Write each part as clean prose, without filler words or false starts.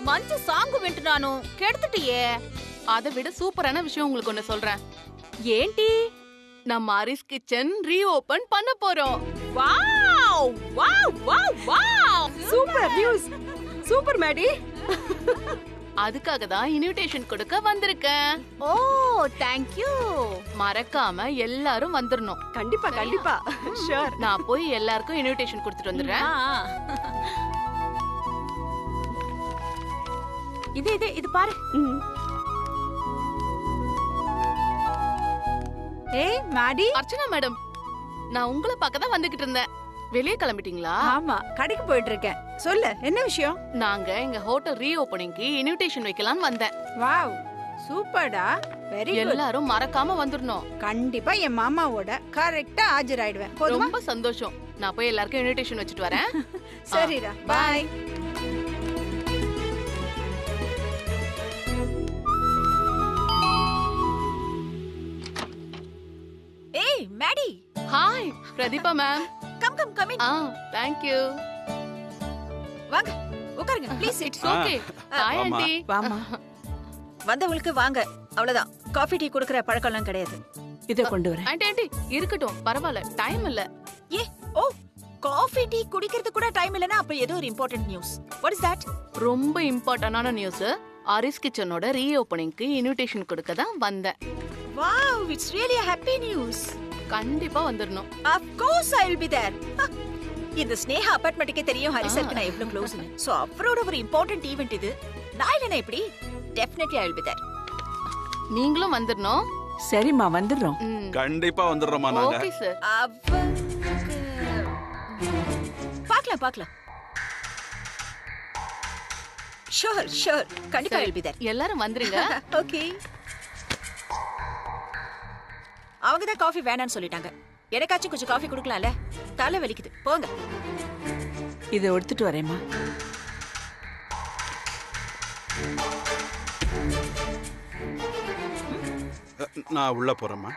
మంచి సాంగ్ వింటున్నాను కెడుతుటియే. அதை விட சூப்பரான விஷயம் உங்களுக்கு ஒண்ணு சொல்றேன். ఏంటి நம்ம அரிஸ் கிச்சன் ரீஓபன் பண்ண போறோம். Wow wow wow wow, super news. Super Maddy. அதுக்காக தான் இன்விடேஷன் கொடுக்க வந்திருக்கேன். ஓ தேங்க் யூ. மறக்காம எல்லாரும் வந்துடணும். கண்டிப்பா கண்டிப்பா ஷூர். நான் போய் எல்லாருக்கும் இன்விடேஷன் கொடுத்துட்டு வந்துடுறேன். இது பாரு. ஏய் மேடி. அர்ச்சனா மேடம், நான் உங்களை பார்க்க தான் வந்துகிட்டு இருந்தேன். வெளியே கிளம்பிட்டீங்களா? ஆமா, கடைக்கு போயிட்டு இருக்கேன். சொல்லு, என்ன விஷயம்? நாங்க எங்க ஹோட்டல் ரீஓபனிங்க்கு இன்விடேஷன் வைக்கலாம்னு வந்தேன். வாவ் சூப்பர்டா, வெரி குட். எல்லாரும் மறக்காம வந்துடணும். கண்டிப்பா என் மாமாவோட கரெக்டா ஆஜராயிடுவேன். போதுமா? ரொம்ப சந்தோஷம். நான் போய் எல்லாருக்கும் இன்விடேஷன் வச்சுட்டு வரேன். சரிடா, பை. ஏய் Maddy. Hi Pradeepa ma'am. Come come come in. Thank you. வாங்க உட்காருங்க please. It's okay. Hi aunty. வாமா. வந்தவங்களுக்கு வாங்க, அவ்வளவுதான். காஃபி டீ குடுக்குற பழக்கம்லாம் கிடையாது. இத கொண்டு வரேன். ஆண்டி ஆண்டி இருக்கட்டும், பரவாயில்ல, டைம் இல்ல. ஏ ஓ, காஃபி டீ குடிக்கிறது கூட டைம் இல்லனா அப்ப ஏதோ ஒரு important news. What is that? ரொம்ப இம்பார்ட்டன்டான நியூஸ். அரிஸ் கிச்சனோட ரீஓபனிங்க்கு இன்விடேஷன் கொடுக்க தான் வந்தேன். Wow, it's really a happy news. கண்டிப்பா வந்துடணும். Of course I will be there. இந்த ஸ்னேஹா அபார்ட்மெண்ட்டுக்கே தெரியும் ஹரிசருக்கு நான் எவ்வளவு க்ளோஸ்னு. சோ அவரோட ஒரு இம்பார்ட்டன்ட் ஈவென்ட் இது. நான் இல்லனா எப்படி? Definitely I will be there. நீங்களும் வந்துடணும். சரிம்மா வந்துடுறோம். கண்டிப்பா வந்துடுறோமா நாங்க. Okay sir. பார்க்கலாம். ஷூர் கண்டிப்பா I will be there. எல்லாரும் வந்துருங்க. ஓகே. அவங்க தான் காஃபி வேணான்னு சொல்லிட்டாங்க. எனக்காச்சும் கொஞ்சம் காஃபி குடுக்கலாம்ல? தலை வலிக்குது, போங்க. இத எடுத்துட்டு வரேம்மா. நான் உள்ள போறேம்மா.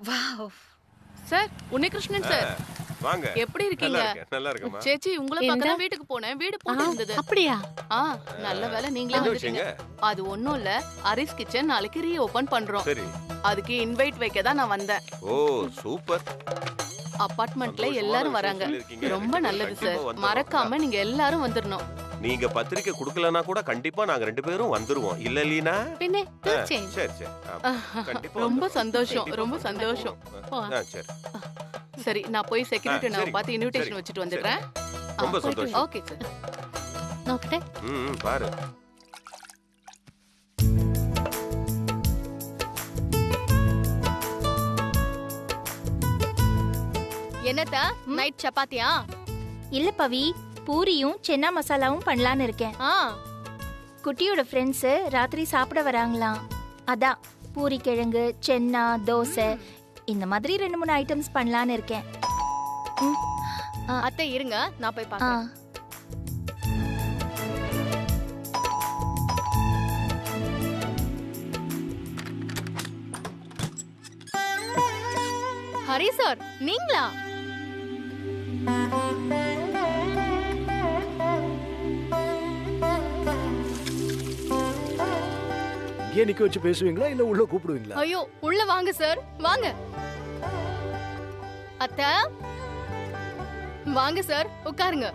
வாவ். சார் உன்னிகிருஷ்ணன் சார், வாங்க. எப்படி இருக்கீங்க? நல்லா இருக்கேம்மா. சேச்சி உங்களை பார்க்க தான் வீட்டுக்கு போனேன். வீடு போட்டு இருந்தது. அப்படியா? நல்ல வேளை நீங்களே வந்துட்டீங்க. அது ஒண்ணும் இல்ல, அரிஸ் கிச்சன் நாளைக்கு ரீஓபன் பண்றோம். சரி. அதுக்கு இன்வைட் வைக்க தான் நான் வந்தேன். ஓ சூப்பர். அபார்ட்மெண்ட்ல எல்லாரும் வராங்க. ரொம்ப நல்லது சார். மறக்காம நீங்க எல்லாரும் வந்துடணும். நீங்க பத்திரிக்கை குடுக்கலனா கூட கண்டிப்பா நாங்க ரெண்டு பேரும் வந்துருவோம். இல்ல லீனா? பின்னே சரி. கண்டிப்பா. ரொம்ப சந்தோஷம், ரொம்ப சந்தோஷம். சரி. சரி, நான் போய் செக்யூரிட்டி நான் பார்த்து இன்விடேஷன் வச்சிட்டு வந்துடுறேன். ரொம்ப சந்தோஷம். Okay sir. நோக்கட்டே. பாரு. என்னதா நைட் சப்பாத்தியா? இல்ல பவி, பூரியும் சென்னா மசாலாவும் பண்ணலான்னு இருக்கேன். குட்டியோட ஃப்ரெண்ட்ஸ் ராத்திரி சாப்பிட வராங்களாம். அதான் பூரி கிழங்கு, சென்னா, தோசை இந்த மாதிரி 2-3 ஐட்டம்ஸ் பண்ணலான்னு இருக்கேன். அத்தை இருங்க, நான் போய் பார்க்கறேன். ஹரி சார், நீங்களா? இங்கே நிக்க வச்சு பேசுவீங்களா இல்ல உள்ள கூப்பிடுவீங்களா? ஐயோ, உள்ள வாங்க சார், வாங்க. அத்தை வாங்க சார், உட்காருங்க.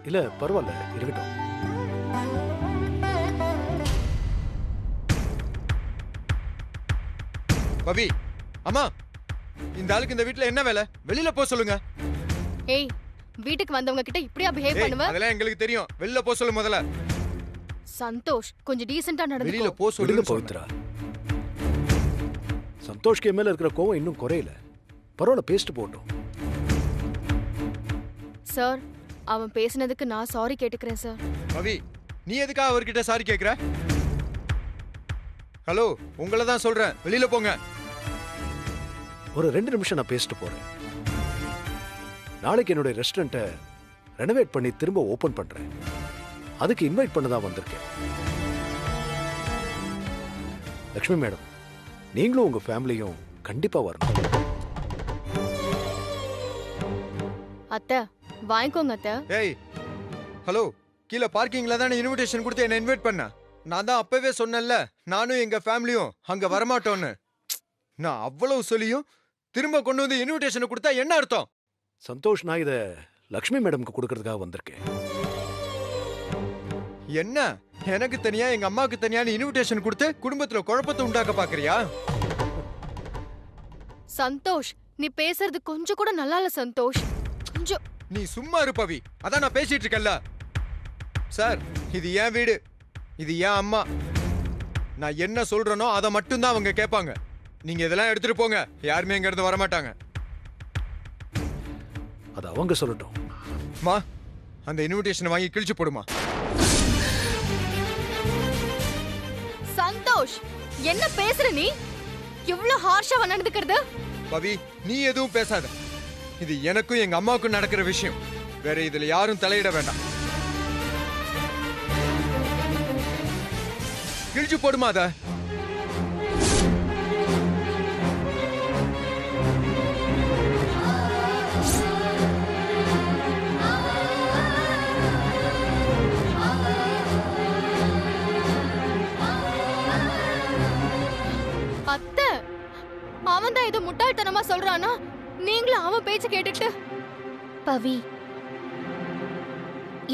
இல்ல பரவாயில்ல, இருக்கட்டும். பவி, அம்மா, இந்த ஆளுக்கு இந்த வீட்ல என்ன வேலை? வெளியில போ சொல்லுங்க. ஏய், வீட்டுக்கு வந்தவங்க கிட்ட இப்படியா பிஹேவ் பண்ணுவ? அதெல்லாம் எங்களுக்கு தெரியும். வெளியில போ சொல்லு முதல்ல. சந்தோஷ், கொஞ்சம் டீசென்ட்டா நடந்துக்கோ. வெளியில போ சொல்லுங்க பவித்ரா. சந்தோஷ்க்கு மேல இருக்கிற கோவம் இன்னும் குறையல. பரவாயில்ல, பேசிட்டு போட்டோம். சார், அவன் பேசினதுக்கு நான் சாரி கேட்டுக்கிறேன் சார். பவி, நீ எதுக்கா அவர்கிட்ட சாரி கேக்குற? ஹலோ, உங்களை தான் சொல்றேன், வெளியில போங்க. ஒரு 2 நிமிஷம் நான் பேசிட்டு போறேன். நாளைக்கு என்னோட ரெஸ்டாரண்ட்டை ரெனோவேட் பண்ணி திரும்ப ஓபன் பண்றேன். அதுக்கு இன்வைட் பண்ணதான் வந்திருக்கேன். லக்ஷ்மி மேடம், நீங்களும் உங்க ஃபேமிலியும் கண்டிப்பா வரணும். அத்தை வாங்கிக்கோங்க அத்தை. ஏய் ஹலோ, கீழே பார்க்கிங்ல தானே இன்விடேஷன் கொடுத்து என்ன இன்வைட் பண்ண. நான் தான் அப்பவே சொன்னேன்ல, நானும் எங்க ஃபேமிலியும் அங்க வரமாட்டோன்னு. நான் அவ்வளவு சொல்லியும் திரும்ப கொண்டு வந்து இன்விடேஷன் கொடுத்தா என்ன அர்த்தம்? சந்தோஷ், நான் இத லக்ஷ்மி மேடம்க்கு கொடுக்கறதுக்காக வந்திருக்கேன். என்ன எனக்கு தனியா எங்க அம்மாவுக்கு தனியான இன்விடேஷன் கொடுத்து குடும்பத்துல குழப்பத்தை உண்டாக்க பாக்குறியா? சந்தோஷ், நீ பேசுறது கொஞ்சம் கூட நல்லா இல்ல சந்தோஷ். கொஞ்சம் நீ சும்மா இரு பவி, அதான் நான் பேசிட்டு இருக்கேன்ல. சார், இது என் வீடு, இது என் அம்மா. நான் என்ன சொல்றேனோ அதை மட்டும்தான் அவங்க கேட்பாங்க. நீங்க இதெல்லாம் எடுத்துட்டு போங்க, யாருமே இங்க இருந்து வரமாட்டாங்க. அது அவங்க சொல்லட்டும். மா, அந்த இன்விடேஷன் வாங்கி கிழிச்சு போடுமா. சந்தோஷ், என்ன பேசுற நீ? எவ்வளவு ஹார்ஷா நடந்துக்கிறது. பவி, நீ எதுவும் பேசாத. இது எனக்கும் எங்க அம்மாவுக்கும் நடக்கிற விஷயம். வேற இதுல யாரும் தலையிட வேண்டாம். கிழிச்சு போடுமா அத. அத்தை, அவன் தான் இது முட்டாள்தனமா சொல்றானா? நீங்களும் அவன் பேச்சு கேட்டுட்டு. பவி,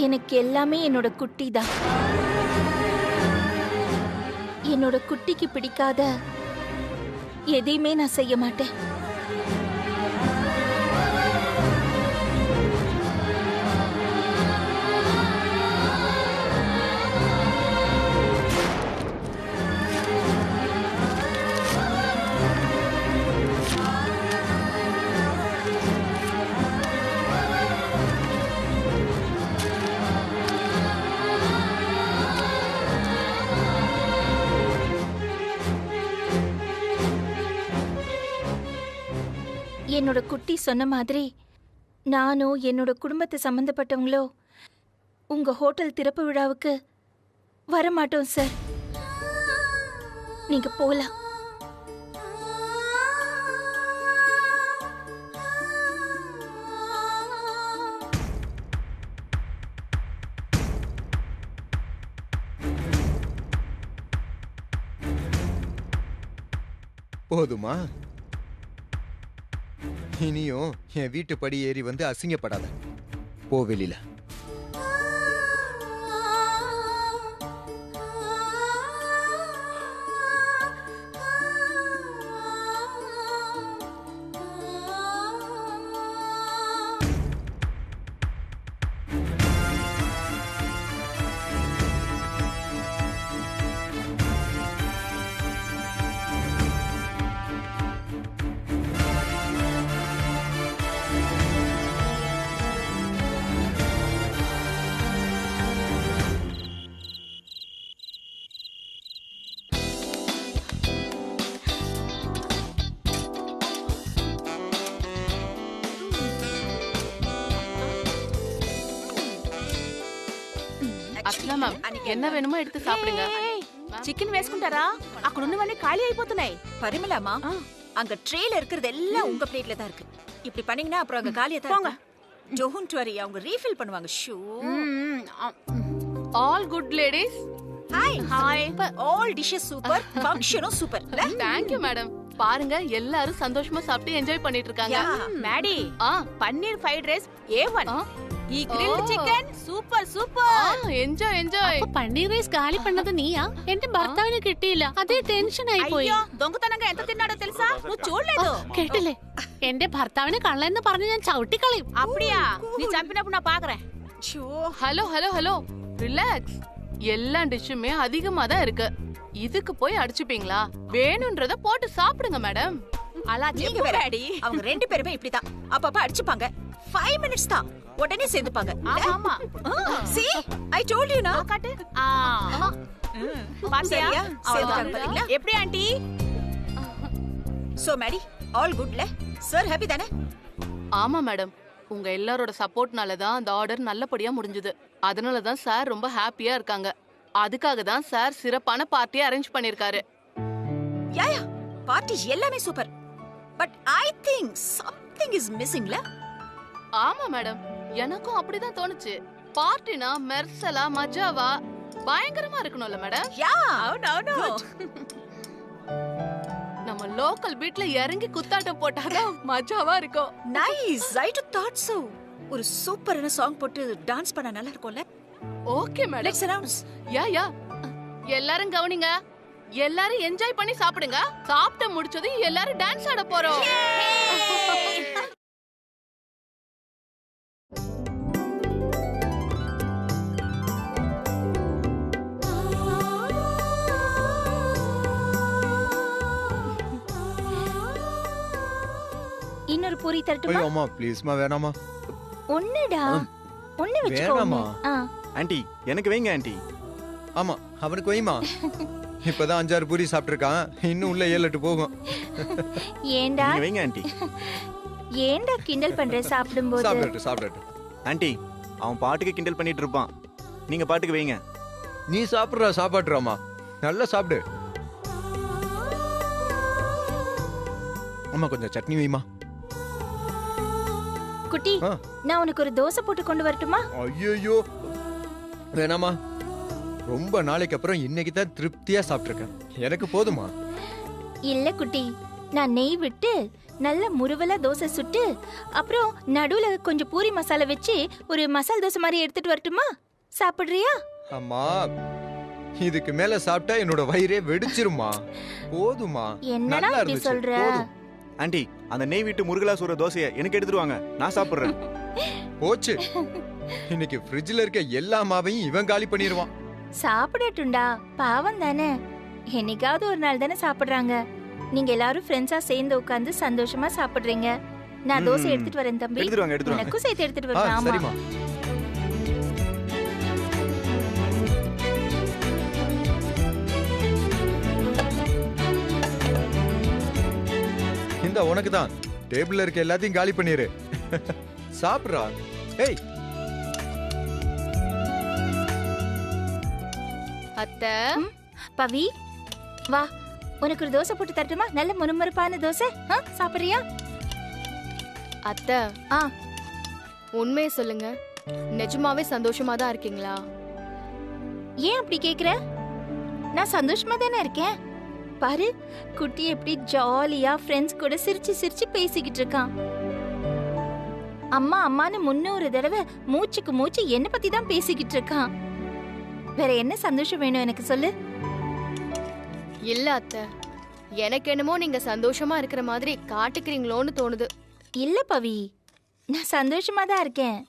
எனக்கு எல்லாமே என்னோட குட்டி தான். என்னோட குட்டிக்கு பிடிக்காத எதையுமே நான் செய்ய மாட்டேன். என்னோட குட்டி சொன்ன மாதிரி நானும் என்னோட குடும்பத்தை சம்பந்தப்பட்டவங்களோ உங்க ஹோட்டல் திறப்பு விழாவுக்கு வரமாட்டோம் சார். நீங்க போலாம். போதுமா? இனியும் என் வீட்டு படி ஏறி வந்து அசிங்கப்படாத. போ வெளியில. అట్లా మ్యామ్ ఎన్న వేணுమో எடுத்து சாப்பிடுங்க. చికెన్ వేసుకుంటారా? అక్కడ ఉన్నవన్నీ ఖాళీ అయిపోతున్నాయి. பரிமளாமா, அங்க ட்ரேல இருக்கிறது எல்லாம் உங்க பிளேட்ல தான் இருக்கு. இப்படி பண்ணீங்கன்னா அப்புறம் அங்க காலியா தான் போங்க. டோன்ட் வரி, அவங்க ரீஃபில் பண்ணுவாங்க. ஷூ. All good ladies. Hi hi. All dishes super, ஃபங்க்ஷனும் சூப்பர். Thank you madam. பாருங்க எல்லாரும் சந்தோஷமா சாப்பிட்டு என்ஜாய் பண்ணிட்டு இருக்காங்க. Maddy, paneer fried rice A1. ఈ grilled chicken super super. Enjoy enjoy. Paneer rice గాలి పన్నది నీయా? ఏంటి భర్తవిని కిట్టిలా? అదే టెన్షన్ అయిపోయి. అయ్యో, దొంగతనంగా ఎంత తిన్నాడో తెలుసా? నువ్వు చూడలేదు. കേട്ടില്ലേ? എന്റെ ഭർത്താവിനെ കള്ളെന്ന് പറഞ്ഞ് ഞാൻ ചവിട്ടിക്കളയും. அப்படியா? நீ చంపినప్పుడు நான் பாக்குறேன். Hello hello hello, relax. எல்லா டிஷ்ஷுமே அதிகமா தான் இருக்கு. இதுக்கு போய் அடிச்சுப்பீங்களா? வேணும்ன்றத போட்டு சாப்பிடுங்க மேடம். அலா நீங்க வேறடி. அவங்க ரெண்டு பேருமே இப்படிதான். அப்பப்ப அடிச்சுப்பாங்க. 5 minutes தான். உடனே சேர்ந்துப்பாங்க. ஆமா. See, I told you na. காட்டு. பாத்தியா? சேர்ந்துட்டாங்க பாத்தீங்களா? எப்படி aunty? So Maddie, all good ல? Sir happy தானே? ஆமா மேடம். உங்க எல்லாரோட சப்போர்ட்னால தான் அந்த ஆர்டர் நல்லபடியா முடிஞ்சது. அதனால தான் சார் ரொம்ப ஹாப்பியா இருக்காங்க. அதுக்காக தான் சார் சிறப்பான பார்ட்டியை அரேஞ்ச் பண்ணிருக்காரு. யா பார்ட்டி எல்லாமே super. But I think something is missing ல? ஆமா மேடம், எனக்கும் அப்படிதான் தோணுச்சு. பார்ட்டினா மெர்சலா மஜாவா பயங்கரமா இருக்கணும்ல மேடம். யா అవునవును நம்ம லோக்கல் பீட்ல இறங்கி குத்தாட்டம் போட்டாதான் மஜாவா இருக்கும். Nice, I too thought so. ஒரு சூப்பரான சாங் போட்டு டான்ஸ் பண்ண நல்லா இருக்கும்ல. Okay madam. Let's announce. Yeah எல்லாரும் கவனிங்க. எல்லாரும் என்ஜாய் பண்ணி சாப்பிடுங்க. சாப்பிட்டு முடிச்சதும் எல்லாரும் டான்ஸ் ஆட போறோம். இன்னொரு பூரி தரட்டுமா? ஐயோ அம்மா ப்ளீஸ்மா வேணாமா. ஒண்ணுடா, ஒண்ணு வச்சுக்கோ. வேணாமா. ஆண்டி எனக்கு வைங்க ஆண்டி. ஆமா அவனுக்கு வைமா. இப்பதான் 5-6 பூரி சாப்பிட்டிருக்கான், இன்னும் உள்ள 7-8 போகும். ஏண்டா நீங்க வைங்க ஆண்டி. ஏண்டா கிண்டல் பண்ற சாப்பிடும்போது? சாப்பிடட்டும். ஆண்டி அவன் பாட்டுக்கு கிண்டல் பண்ணிட்டு இருப்பான், நீங்க பாட்டுக்கு வைங்க. நீ சாப்பிடுறா சாப்பாடுறாமா, நல்லா சாப்பிடு. அம்மா கொஞ்சம் சட்னி வைமா. குட்டி, நான் உனக்கு ஒரு தோசை போட்டு கொண்டு வரட்டுமா? ஐயோ வேணாமா, ரொம்ப நாளைக்கு அப்புறம் இன்னைக்கு தான் திருப்தியா சாப்பிட்டிருக்கேன், எனக்கு போதுமா. இல்ல குட்டி, நான் நெய் விட்டு நல்ல முறுவலா தோசை சுட்டு அப்புறம் நடுவுல கொஞ்சம் பூரி மசாலா வச்சு ஒரு மசால் தோசை மாதிரி எடுத்துட்டு வரட்டுமா? சாப்பிடுறியா? அம்மா இதுக்கு மேல சாப்பிட்டா என்னோட வயிறே வெடிச்சிருமா, போதுமா. என்னடா இப்படி சொல்ற? ஆண்டி அந்த நெய் விட்டு முருகலா சூற தோசையை எனக்கு எடுத்துட்டு வாங்க, நான் சாப்பிடுறேன். போச்சு, இன்னைக்கு ஃப்ரிட்ஜ்ல இருக்க எல்லா மாவையும் இவன் காலி பண்ணிடுவான். சாப்பிடட்டும்டா, பாவம் தானே. என்னைக்காவது ஒரு நாள் தானே சாப்பிடுறாங்க. நீங்க எல்லாரும் ஃப்ரெண்ட்ஸா சேர்ந்து உட்கார்ந்து சந்தோஷமா சாப்பிடுறீங்க. நான் தோசை எடுத்துட்டு வரேன் தம்பி. எடுத்துட்டு வாங்க. எனக்கும் சேர்த்து எடுத்துட்டு வரேன். ஆமா சரிமா. இந்த உனக்கு தான், டேபிள்ல இருக்க எல்லாத்தையும் காலி பண்ணிரு. சாப்பிடுறா. ஏய் அத்தை. பவி வா, உனக்கு ஒரு தோசை போட்டு தரட்டுமா? நல்ல முறுமுறுப்பான தோசை. சாப்பிடுறியா? அத்தை, உண்மையை சொல்லுங்க, நிஜமாவே சந்தோஷமா தான் இருக்கீங்களா? ஏன் அப்படி கேக்குற? நான் சந்தோஷமா தானே இருக்கேன். பாரு, குட்டி எப்படி ஜாலியா ஃப்ரெண்ட்ஸ் கூட சிரிச்சு சிரிச்சு பேசிக்கிட்டு இருக்கான். அம்மா அம்மான்னு 300 தடவை மூச்சுக்கு மூச்சு என்ன பத்தி தான் பேசிக்கிட்டு இருக்கான். வேற என்ன சந்தோஷம் வேணும் எனக்கு சொல்லு? இல்ல அத்தை, எனக்கு என்னமோ நீங்க சந்தோஷமா இருக்கிற மாதிரி காட்டுக்கிறீங்களோன்னு தோணுது. இல்ல பவி, நான் சந்தோஷமா தான் இருக்கேன்.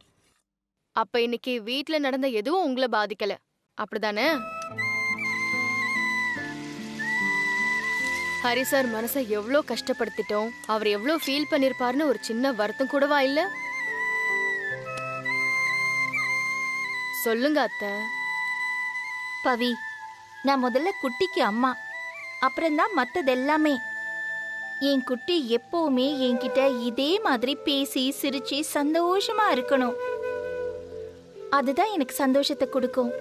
அப்ப இன்னைக்கு வீட்ல நடந்த எதுவும் உங்களை பாதிக்கல, அப்படிதானே? ஹரி சார் மனசை எவ்வளோ கஷ்டப்படுத்திட்டோம், அவர் எவ்வளோ ஃபீல் பண்ணிருப்பாருன்னு ஒரு சின்ன வருத்தம் கூடவா இல்ல? சொல்லுங்க அத்தை. பவி, நான் முதல்ல குட்டிக்கு அம்மா, அப்புறம்தான் மத்தது எல்லாமே. என் குட்டி எப்பவுமே என்கிட்ட இதே மாதிரி பேசி சிரிச்சு சந்தோஷமா இருக்கணும். அதுதான் எனக்கு சந்தோஷத்தை கொடுக்கும்.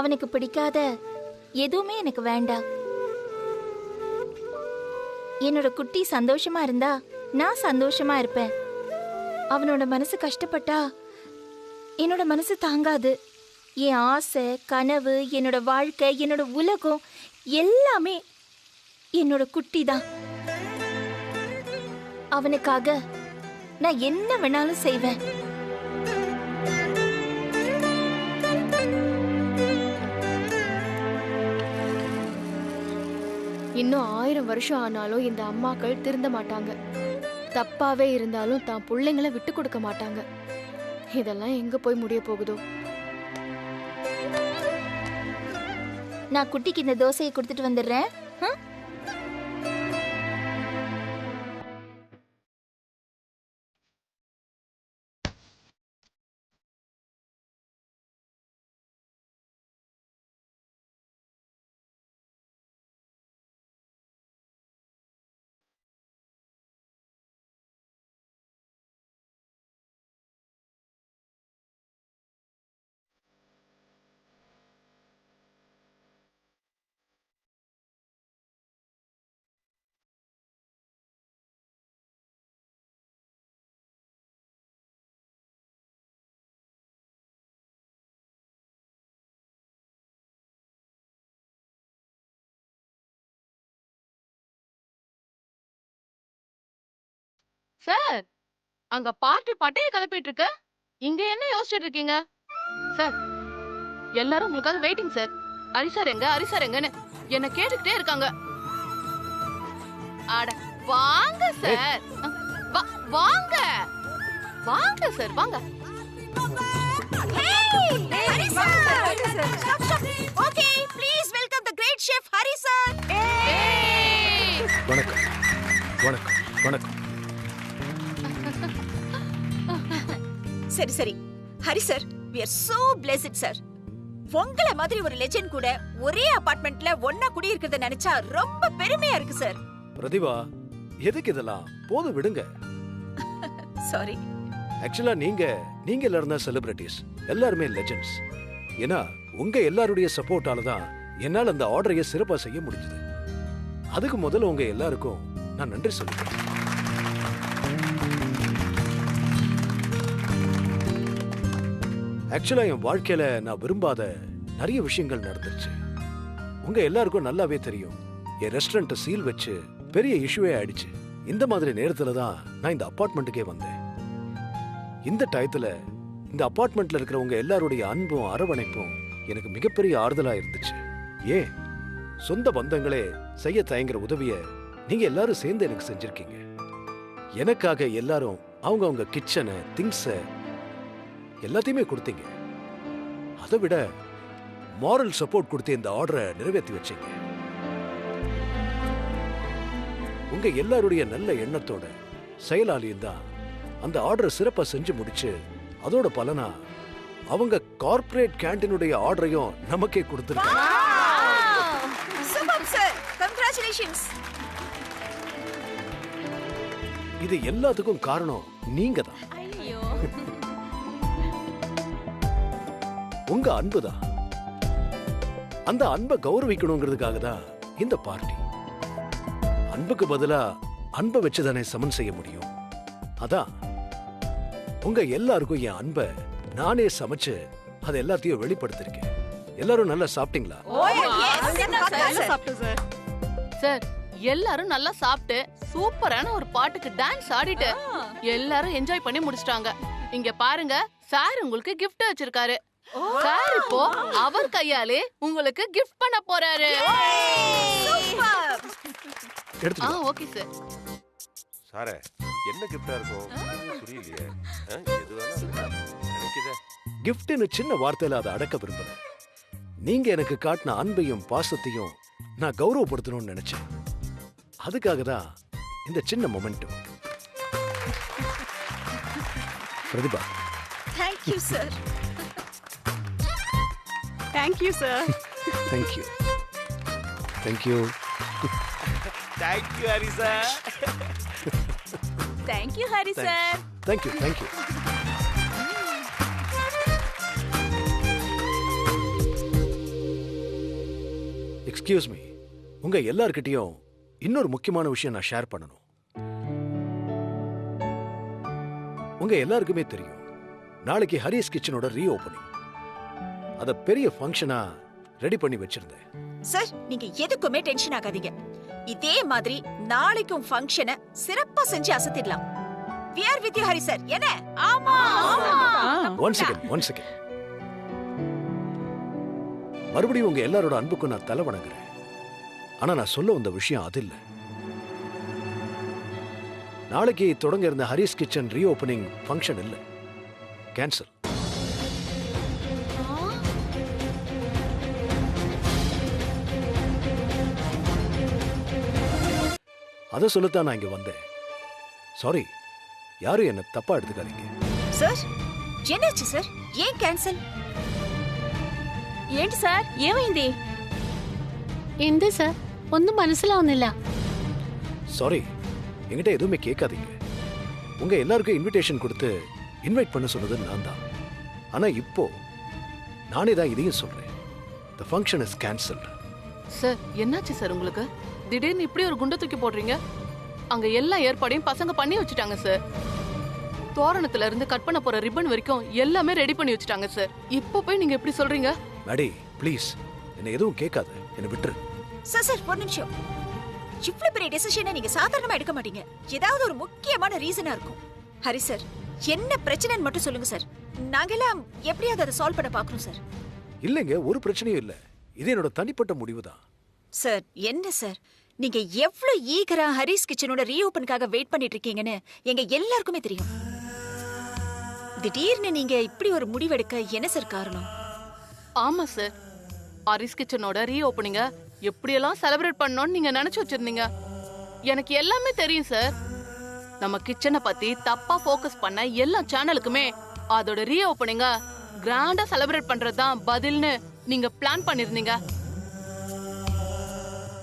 அவனுக்கு பிடிக்காத எதுவுமே எனக்கு வேண்டாம். என்னோட குட்டி சந்தோஷமா இருந்தா நான் சந்தோஷமா இருப்பேன். அவனோட மனசு கஷ்டப்பட்டா என்னோட மனசு தாங்காது. என் ஆசை, கனவு, என்னோட வாழ்க்கை, என்னோட உலகம் எல்லாமே என்னோட குட்டி தான். அவனுக்காக நான் என்ன வேணாலும் செய்வேன். இன்னும் 1000 வருஷம் ஆனாலும் இந்த அம்மாக்கள் திருந்த மாட்டாங்க. தப்பாவே இருந்தாலும் தான் பிள்ளைங்களை விட்டு கொடுக்க மாட்டாங்க. இதெல்லாம் எங்க போய் முடிய போகுதோ? நான் குட்டிக்கு இந்த தோசையை கொடுத்துட்டு வந்துடுறேன். சார் அங்க பாட்டே கிளப்பிட்டு இருக்க, இங்க என்ன யோசிச்சுட்டு இருக்கீங்க? சார் எல்லாரும் உங்களுக்காக வெயிட்டிங் சார். ஹரி சார் எங்கன்னு என்ன கேட்டுக்கிட்டே இருக்காங்க. அட வாங்க சார், வாங்க வாங்க சார், வாங்க. Hari sir, stop. Okay, please welcome the great chef Hari sir. வணக்கம் வணக்கம் வணக்கம். சரி Hari sir, we are so blessed sir. உங்கள மாதிரி ஒரு லெஜெண்ட் கூட ஒரே அபார்ட்மெண்ட்ல ஒண்ணா குடி இருக்கிறத நினைச்சா ரொம்ப பெருமையா இருக்கு சார். பிரதிபா, எதுக்கு இதெல்லாம்? போதும் விடுங்க. சாரி. ஆக்சுவலா நீங்க எல்லாரும் தான் செலிபிரிட்டிஸ், எல்லாருமே லெஜெண்ட்ஸ். ஏன்னா உங்க எல்லாருடைய சப்போர்ட்டால தான் என்னால அந்த ஆர்டரையே சிறப்பா செய்ய முடிஞ்சது. அதுக்கு முதல்ல உங்க எல்லாருக்கும் நான் நன்றி சொல்லிக்கிறேன். ஆக்சுவலா என் வாழ்க்கையில நான் விரும்பாத நிறைய விஷயங்கள் நடந்துருச்சு. உங்க எல்லாருக்கும் நல்லாவே தெரியும், என் ரெஸ்டாரண்ட் சீல் வச்சு பெரிய இஷ்யூவே ஆயிடுச்சு. இந்த மாதிரி நேரத்துல தான் நான் இந்த அபார்ட்மெண்ட்டுக்கே வந்தேன். இந்த டயத்துல இந்த அபார்ட்மெண்ட்ல இருக்கிறவங்க எல்லாருடைய அன்பும் அரவணைப்பும் எனக்கு மிகப்பெரிய ஆறுதலா இருந்துச்சு. ஏன் சொந்த பந்தங்களே செய்ய தயங்குற உதவிய நீங்க எல்லாரும் சேர்ந்து எனக்கு செஞ்சிருக்கீங்க. எனக்காக எல்லாரும் அவங்க கிச்சனை, திங்ஸ எல்லாத்தையுமே கொடுத்தீங்க. அதை விட மாரல் சப்போர்ட் கொடுத்து இந்த ஆர்டரை நிறைவேற்றி வச்சீங்க. உங்க எல்லாருடைய நல்ல எண்ணத்தோட செயலாளியும் தான் அந்த ஆர்டரை சிறப்பா செஞ்சு முடிச்சு அதோட பலனா அவங்க கார்ப்பரேட் கேண்டீனுடைய ஆர்டரையும் நமக்கே கொடுத்துருக்காங்க. Super sir, congratulations. இது எல்லாத்துக்கும் காரணம் நீங்க தான். உங்க அன்புதான். அந்த அன்பை கௌரவிக்கணுங்கிறதுக்காக தான் இந்த பார்ட்டி. அன்புக்கு பதிலா அன்பை வச்சுதானே சமன் செய்ய முடியும். அதான் உங்க எல்லாருக்கும் என் அன்பை நானே சமைச்சு அதை எல்லாத்தையும் வெளிப்படுத்திருக்கேன். எல்லாரும் நல்லா சாப்பிட்டீங்களா? சார் எல்லாரும் நல்லா சாப்பிட்டு சூப்பரான ஒரு பாட்டுக்கு டான்ஸ் ஆடிட்டு எல்லாரும் என்ஜாய் பண்ணி முடிச்சிட்டாங்க. இங்க பாருங்க, சார் உங்களுக்கு கிஃப்ட் வச்சிருக்காரு. சார் இப்போ அவர் கையாலே உங்களுக்கு கிஃப்ட் பண்ண போறாரு. Okay sir. சாரே, என்ன கிஃப்டா இருக்கும் புரியலையே. எது வேணா கிடைக்குதே. கிஃப்ட்னு சின்ன வார்த்தையில அதை அடக்க விரும்புறேன். நீங்க எனக்கு காட்டின அன்பையும் பாசத்தையும் நான் கௌரவப்படுத்தணும்னு நினைச்சேன். அதுக்காக தான் இந்த சின்ன momentum. Pratibha, Thank you sir. Thank you sir. Thank you. Thank you. Thank you Hari sir. Thank you Hari sir. Thank you. Thank you. Excuse me, உங்க எல்லார்கிட்டயும் இன்னொரு முக்கியமான விஷயம் நான் ஷேர் பண்ணணும். உங்க எல்லாருக்குமே தெரியும், நாளைக்கு ஹரிஸ் கிச்சனோட ரீஓபனிங். அத பெரிய ஃபங்க்ஷனா ரெடி பண்ணி வச்சிருந்தேன். சார், நீங்க எதுக்குமே டென்ஷன் ஆகாதீங்க. இதே மாதிரி நாளைக்கும் ஃபங்க்ஷனை சிறப்பா செஞ்சு அசத்திடலாம். We are with you Hari sir. என்ன? ஆமா. One second. மறுபடியும் உங்க எல்லாரோட அன்புக்கும் நான் தலை வணங்குறேன். ஆனா நான் சொல்ல வந்த விஷயம் அது இல்ல. நாளைக்கு தொடங்க இருந்த ஹரிஸ் கிச்சன் ரீஓபனிங் ஃபங்க்ஷன் இல்ல, கேன்சல். அத சொல்லத்தான் நான் இங்க வந்தேன். சாரி, யாரும் என்ன தப்பா எடுத்துக்காதீங்க. சார், என்னாச்சு சார்? ஏன் கேன்சல்? ఏంటి సార్, ఏమైంది? എന്ത് സാർ, ഒന്നും മനസ്സിലാവുന്നില്ല. சாரி, என்கிட்ட எதுவுமே கேட்காதீங்க. உங்க எல்லாருக்கும் இன்விடேஷன் கொடுத்து இன்வைட் பண்ண சொன்னது நான் தான். ஆனா இப்போ நானே தான் இதையும் சொல்றேன். The function is cancelled. Sir, என்னாச்சு சார் உங்களுக்கு? திடீர்னு இப்படி ஒரு குண்டை தூக்கி போடுறீங்க? அங்க எல்லா ஏற்பாடையும் பசங்க பண்ணி வச்சுட்டாங்க சார். தோரணத்துல இருந்து கட் பண்ண போற ரிப்பன் வரைக்கும் எல்லாமே ரெடி பண்ணி வச்சுட்டாங்க சார். இப்போ போய் நீங்க எப்படி சொல்றீங்க? மேடி, ப்ளீஸ் என்ன எதுவும் கேட்காத, என்ன விட்டுரு. சார், ஒரு நிமிஷம். இவ்வளவு பெரிய டெசிஷனை நீங்க சாதாரணமா எடுக்க மாட்டீங்க. ஏதாவது ஒரு முக்கியமான ரீசனா இருக்கும். ஹரி சார், என்ன பிரச்சனைன்னு மட்டும் சொல்லுங்க சார். நாங்கெல்லாம் எப்படியாவது அதை சால்வ் பண்ண பாக்குறோம் சார். இல்லைங்க, ஒரு பிரச்சனையும் இல்ல. இது என்னோட தனிப்பட்ட முடிவுதான். சார், என்ன சார், நீங்க எவ்வளவு ஈகரா ஹரிஸ் கிச்சனோட ரீஓபனுக்காக வெயிட் பண்ணிட்டு இருக்கீங்கன்னு எங்க எல்லாருக்குமே தெரியும். திடீர்னு நீங்க இப்படி ஒரு முடிவெடுக்க என்ன சார் காரணம்? ஆமா சார், ஹரிஸ் கிச்சனோட ரீஓபனிங்க எப்படியெல்லாம் செலிப்ரேட் பண்ணணும்னு நீங்க நினைச்சு வச்சிருந்தீங்க. எனக்கு எல்லாமே தெரியும் சார். நம்ம கிச்சனை பத்தி தப்பா ஃபோக்கஸ் பண்ண எல்லா சேனலுக்குமே அதோட ரீஓபனிங்க கிராண்டா செலிப்ரேட் பண்றதுதான் பதில்னு நீங்க பிளான் பண்ணிருந்தீங்க.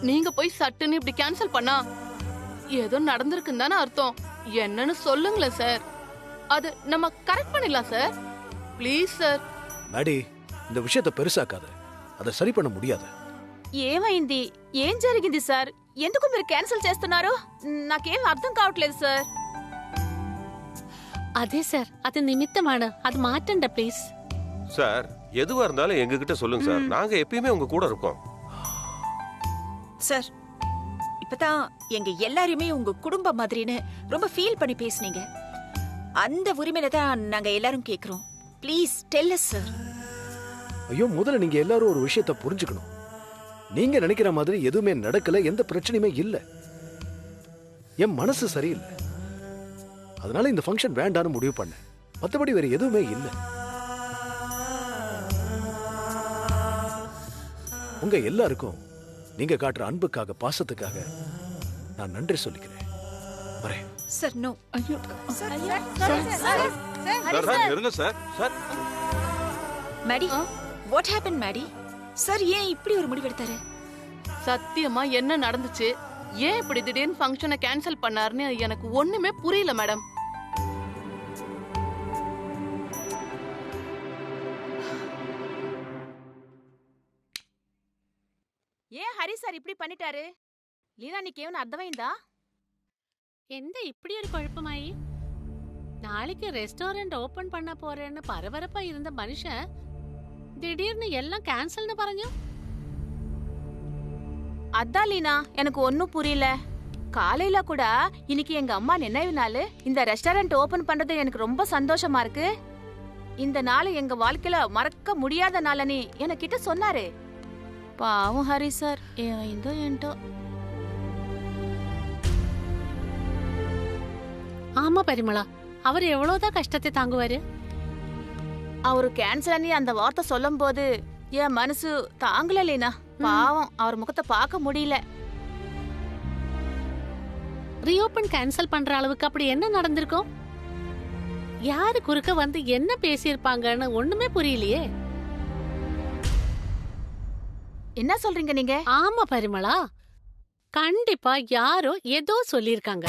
நீங்க போய் சட்டுன்னு இப்படி கேன்சல் பண்ணா ஏதோ நடந்திருக்குன்னு தானே அர்த்தம். என்னன்னு சொல்லுங்களேன் சார். அது நம்ம கரெக்ட் பண்ணிடலாம் சார். Please sir. மேடி, இந்த விஷயத்தை பெருசாக்காத. அதை சரி பண்ண முடியாது. ఏమైంది? ఏం జరిగింది సార్? ఎందుకు మీరు క్యాన్సిల్ చేస్తున్నారు? నాకేం అర్థం కావట్లేదు సార్. అదే సార్, అది నిమిత్తമാണ്. అది మాటండి ప్లీజ్. சார், எதுவா இருந்தாலும் எங்ககிட்ட சொல்லுங்க சார். நாங்க எப்பயுமே உங்க கூட இருக்கோம். சார், இப்பதான் எங்க எல்லாரையுமே உங்க குடும்பம் மாதிரின்னு ரொம்ப ஃபீல் பண்ணி பேசுனீங்க. அந்த உரிமையில தான் நாங்க எல்லாரும் கேக்குறோம். Please tell us sir. ஐயோ, முதல்ல நீங்க எல்லாரும் ஒரு விஷயத்தை புரிஞ்சுக்கணும். நீங்க நினைக்கிற மாதிரி எதுவுமே நடக்கல, எந்த பிரச்சனையுமே இல்ல. என் மனசு சரியில்லை, அதனால இந்த ஃபங்க்ஷன் வேண்டான்னு முடிவு பண்ணேன். மத்தபடி வேற எதுவுமே இல்ல. உங்க எல்லாருக்கும் நீங்க காட்டுற அன்புக்காக, பாசத்துக்காக நான் நன்றி சொல்லிக்கிறேன். வரேன். Sir, no. ஐயோ சார், இருங்க sir. Sir, Maddy, what happen Maddy? Sir, ஏன் இப்படி ஒரு முடிவெடுத்தாரு? சத்தியமா என்ன நடந்துச்சு, ஏன் இப்படி திடீர்னு ஃபங்க்ஷனை கேன்சல் பண்ணாருன்னு எனக்கு ஒண்ணுமே புரியல மேடம். ஏன் ஹரி சார் இப்படி பண்ணிட்டாரு? லீனா, నీకేమైనా అర్థమైందా? എന്താ இப்படி ஒரு குழப்பமாயி? நாளைக்கு ரெஸ்டாரண்ட் ஓபன் பண்ண போறேன்னு பரபரப்பா இருந்த மனுஷன் திடீர்னு எல்லாம் கேன்சல்னு പറഞ്ഞു. அதான் லீனா, எனக்கு ஒன்னும் புரியல. காலையில கூட இன்னைக்கு எங்க அம்மா நினைவு நாள். இந்த ரெஸ்டாரண்ட் ஓபன் பண்றது எனக்கு ரொம்ப சந்தோஷமா இருக்கு. இந்த நாள் எங்க வாழ்க்கையில மறக்க முடியாத நாள்னு என்கிட்ட சொன்னாரு. பாவம் ஹரி சார், ஏதோ ఏంటో. ஆமா பரிமளா, அவர் எவ்வளவுதான் கஷ்டத்தை தாங்குவாரு. அவரு கேன்சல் பண்ணி அந்த வார்த்தை சொல்லும் போது என் மனசு தாங்கல லீனா. பாவம், அவர் முகத்தை பார்க்க முடியல. ரீஓபன் கேன்சல் பண்ற அளவுக்கு அப்படி என்ன நடந்திருக்கும்? யாரு குறுக்க வந்து என்ன பேசியிருப்பாங்கன்னு ஒண்ணுமே புரியலையே. என்ன சொல்றீங்க நீங்க? ஆமா பரிமளா, கண்டிப்பா யாரோ ஏதோ சொல்லிருக்காங்க.